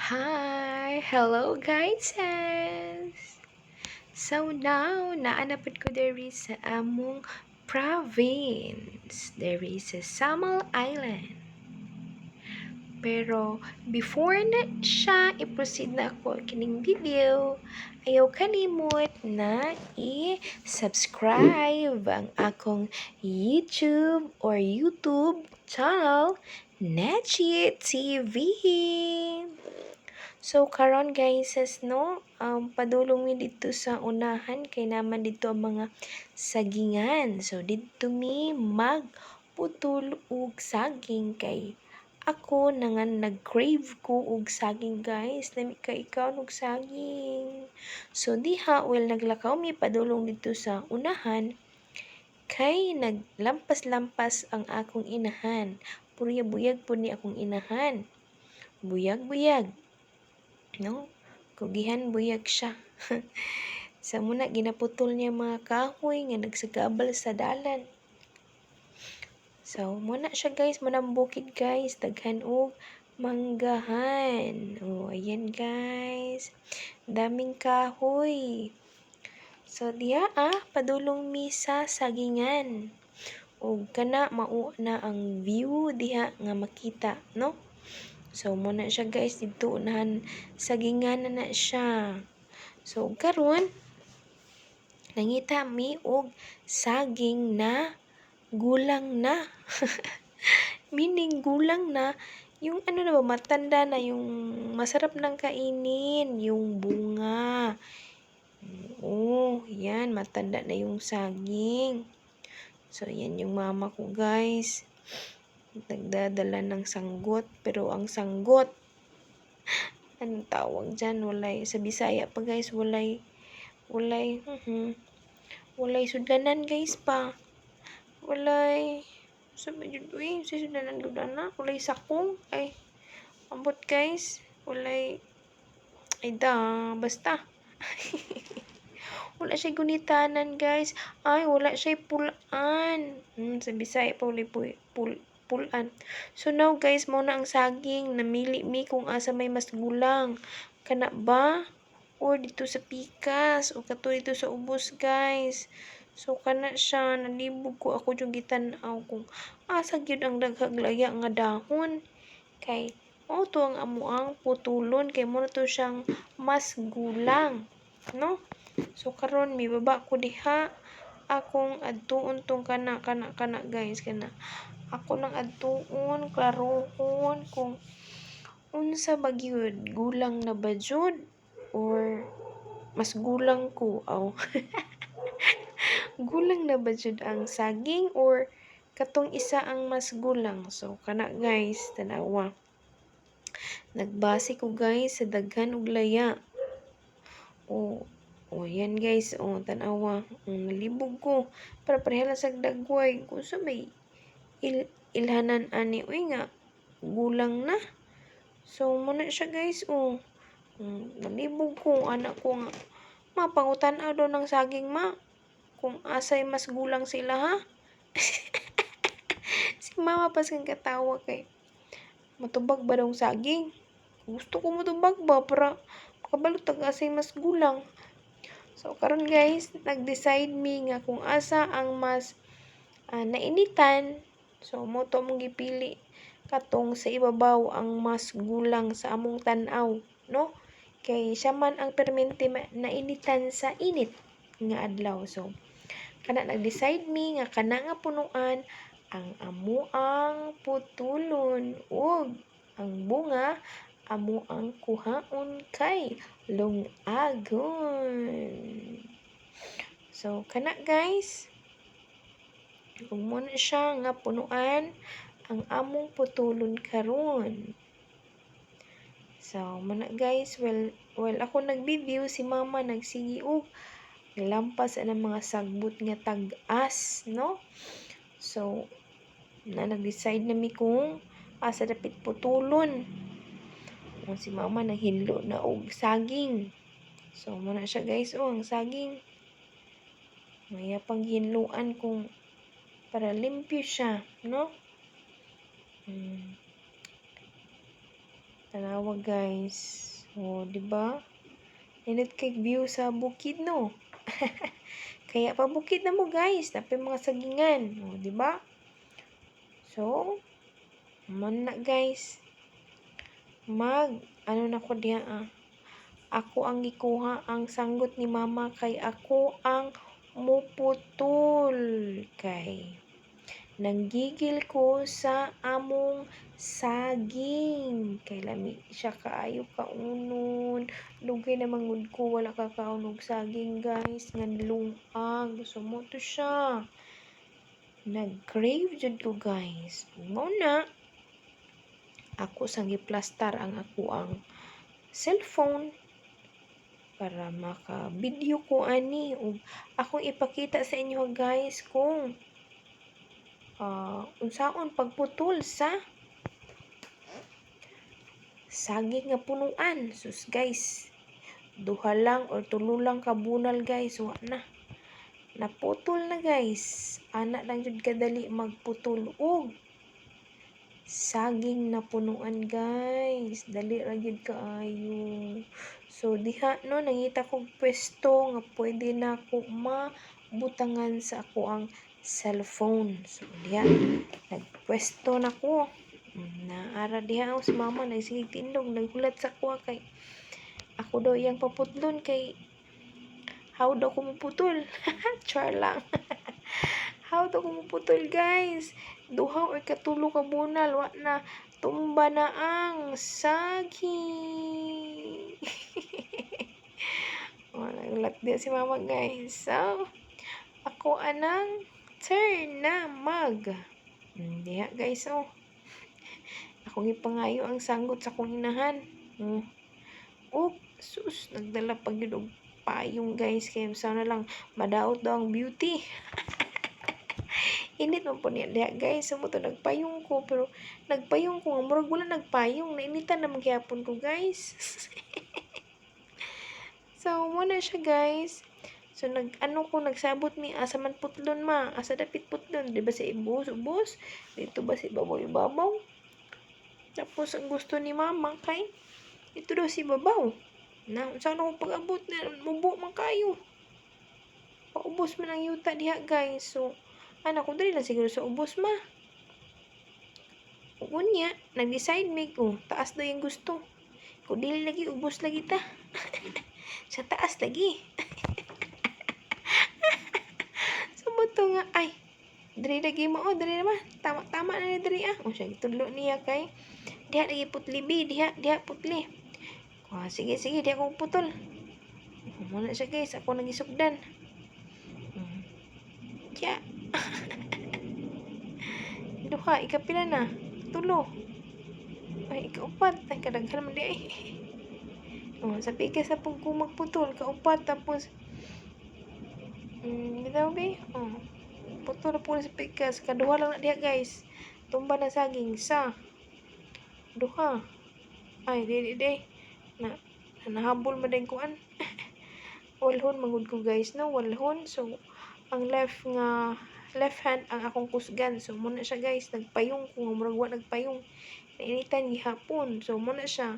Hi! Hello guys! So now, naanapod ko diri sa among province. Diri sa Samal Island. Pero, before na siya, i-proceed na ako kining video, ayaw kalimot na i-subscribe ang akong YouTube channel, Nechi TV. So karon guys, padulong mi dito sa unahan kay naman dito ang mga sagingan. So dito mi magputol og saging kay ako nangan nag-crave ko og saging guys. Lami ka ikaw og saging. So diha naglakaw mi padulong dito sa unahan kay naglampas-lampas ang akong inahan. Buyag po ni akong inahan. Buyag. No? Kugihan buyag siya. Sa muna ginaputol niya mga kahoy nga nagsagabal sa dalan. So muna siya guys, munang bukid guys, daghan og manggahan. Oh, ayan guys. Daming kahoy. So diha padulong mi sa sagingan. O kana mao na ang view diha nga makita, no? So muna siya guys, dito unahan sagingan na siya. So karon nangita mi og saging na gulang na. Meaning gulang na yung ano na ba, matanda na, yung masarap ng kainin, yung bunga. Oh, yan, matanda na yung saging. So, yan yung mama ko guys. Nagdadala ng sanggot, pero ang sanggot, anong tawag dyan? Walay, sa Bisaya pa guys, walay sudlanan guys pa. Walay, sabi jud sa sudlanan gudana, walay sakong, ay, ambot guys, walay, basta. Wala siya gunitanan guys, ay, wala siya pulaan. Sa Bisaya pa walay pulan. So now guys, mo na ang saging, namili mi kung asa may mas gulang. Kana ba? Or dito sa pikas, o kato dito sa ubos guys. So kana siya, nalibog ko ako yung gitanaw kung asa gyud ang daghag laya nga dahon. Kay to ang amuang putulon kay mo na to siyang mas gulang, no? So karon mibaba ko diha akong adtuon tong kana guys, kana ako nang adtuon klarohon kung unsa ba gyud, gulang na ba jud or mas gulang ko gulang na ba jud ang saging or katong isa ang mas gulang. So kana guys, tanawa, nagbase ko guys sa daghan og laya. Yan guys, tanawa, nalibog ko para pareha lang sa dagway kung sa may ilhanan ani nga gulang na. So muna siya guys, nalibog ko anak ko nga mapangutan-aw daw ng saging kung asay mas gulang sila ha. Si mama pas kang katawa kay matubag ba daw saging. Gusto ko matubag ba para makabalot asay mas gulang. So karon guys, nag-decide mi nga kung asa ang mas nainitan. So mo to mong gipili katong sa ibabaw ang mas gulang sa among tan-aw, no? Kay siya man ang permente nainitan sa init nga adlaw. So kana nag-decide mi nga kana nga punuan ang amuang putulon ug ang bunga amo ang kuhaon kay lungagon. So kana guys, ug mo na siya nga punuan ang among putulon karon. So muna guys, well ako nag-video, si mama nagsigi og lampas ang mga sagbot nga tag-as, no? So nag-decide na mi kung asa dapit putulon. Si mama naghinlo na og saging. So muna siya guys, ang saging maya pang hinluan kung para limpyo siya, no? Tanawa guys. O, di ba? Init kay view sa bukid no. Kaya pa bukid na mo guys, napay mga sagingan. O, di ba? So, man na guys. Ano na ko diha Ako ang gikuha ang sanggot ni mama kay ako ang muputol kay nanggigil ko sa among saging. Kay lami siya kaayo kaunon. Lugay na mangud ko wala ka kaunog saging guys. Nga lungag. Sumo to siya. Nag-crave jud ko guys. Mo na. Ako sang giplastar ang ako ang cellphone para maka-video ko ani. Ug akong ipakita sa inyo guys kung unsaon pagputol sa saging nga punuan. Sus guys, duha lang or tulo lang kabunal guys, wa na. Naputol na guys. Ana lang jud kadali magputol og saging na punuan guys. Dali ra jud kaayo. So diha no nangita kog pwesto nga pwede na ko mabutangan sa ako ang cellphone. So diha nagpwesto na ko. Naara diha si mama nagsigig tindog naghulat sa kuha kay ako daw iyang paputlon kay how daw ko maputol. Char lang. How daw ko maputol guys. Duha or katulo ka bunal wa na tumba na ang saging. Nagulat din si mama guys. So, ako anang turn na diha guys akong ipangayo ang sanggot sa kong inahan. Sus, nagdala pag yun og payong guys. Kaya sana lang madaot daw ang beauty. Init man po niya diha guys. Sumo to nagpayong ko. Pero nagpayong ko. Murag wala nagpayong. Nainitan naman gyapon ko guys. So, muna siya guys. So, nagsabot mi, asa man putlon ma, asa dapit putlon, di ba sa ubos, dito ba si ibabaw. Tapos, ang gusto ni mama kay, ito daw si babaw. Saan ako pag-abot na, mubo man kayo. Paubos man ang yuta diha guys. So, ko dali lang siguro sa ubos ma. Unya, nag-decide me ko, taas daw yung gusto. Kung dili lagi, ubos lagi ta. Sa taas lagi. Buto nga ay diri lagi mo diri naman tama na ni diri siya gitudlo niya kay diha lagi putli bi diha putli sige diha ko putol muna siya guys ako nagisugdan diha duha ikapila na tulo ay ikaupat ay kadaghan man di sa pikas na pag magputol kaupat tapos bitaw be putol na po sa pikas kaduha lang na diha guys tumba na saging sa duha ay di na nahabol man din kuan walhon mangud ko guys no walhon so ang left hand ang akong kusgan so muna siya guys nagpayong ko murag wa nagpayong nainitan gihapon so muna siya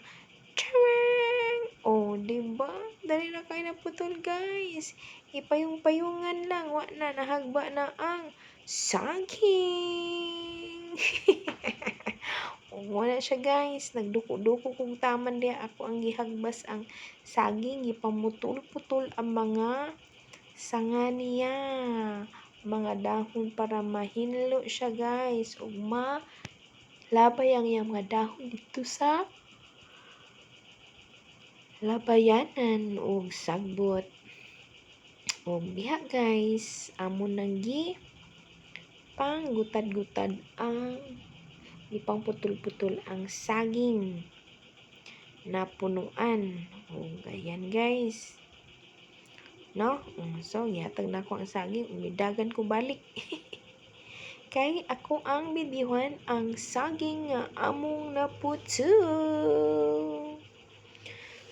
diba? Dali na kayo naputol guys. Ipayong-payungan lang. Wa na, nahagba na ang saging. Wala siya guys. Nagduko-duko kung taman diya. Ako ang gihagbas ang saging. Ipamutol-putol ang mga sanga niya. Mga dahon para mahinlo siya guys. Ug malabay ang iyang mga dahon dito sa labayanan og sagbot og diha guys amon nang panggutad-gutad ang ipang putol-putol ang saging na punuan og ayan guys no so gihatag na ko ang saging umidagan ko balik kay ako ang bidyuhan ang saging nga among naputol.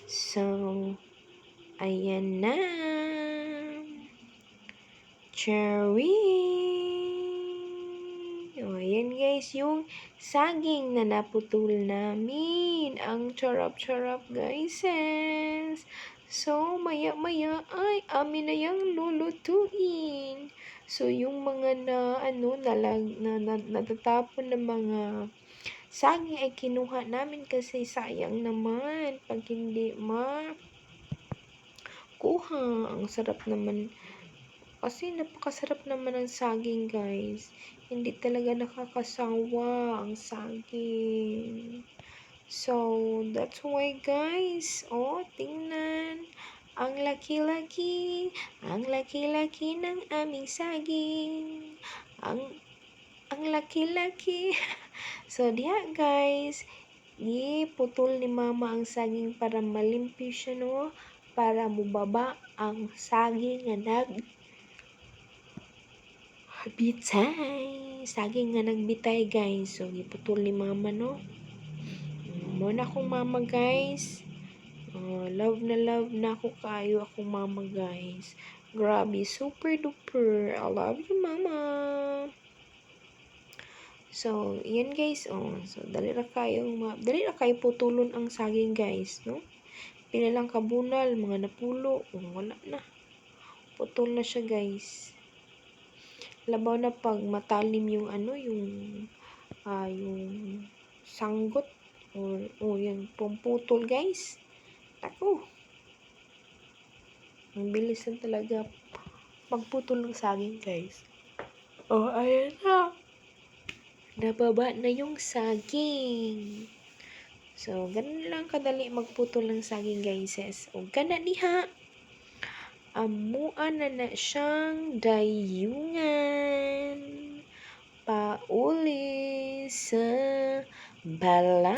So, ayan na. Cherry. O, ayan. ayan guys, yung saging na naputol namin. Ang charap-charap guys. So, maya-maya ay amin na yung lulutuin. So, yung mga natatapon na mga saging ay kinuha namin kasi sayang naman pag hindi kuha. Ang sarap naman. Kasi napakasarap naman ng saging, guys. Hindi talaga nakakasawa ang saging. So, that's why, guys. Oh, tingnan. Ang laki-laki. Ang laki-laki ng aming saging. Ang laki-laki. So, diha, guys. Iputol ni mama ang saging para malimpyo siya, no? Para mubaba ang saging na nagbitay. Saging nga nagbitay, guys. So, iputol ni mama, no? Muna akong mama, guys. Love na ako kayo akong mama, guys. Grabe, super duper. I love you, mama. So, yan guys, so dali ra kayo putulon ang saging, guys, no? Pila lang kabunal, mga napulo, wala na. Putol na siya, guys. Labaw na pag matalim yung yung sanggot o yung pumputol, guys. Ako. Ang bilis lang talaga pagputol ng saging, guys. Ayan na. Nababa na yung saging. So, ganun lang kadali magputol ng saging, guys. O, gana diha. Amuan na siyang dayungan. Pauli sa balat.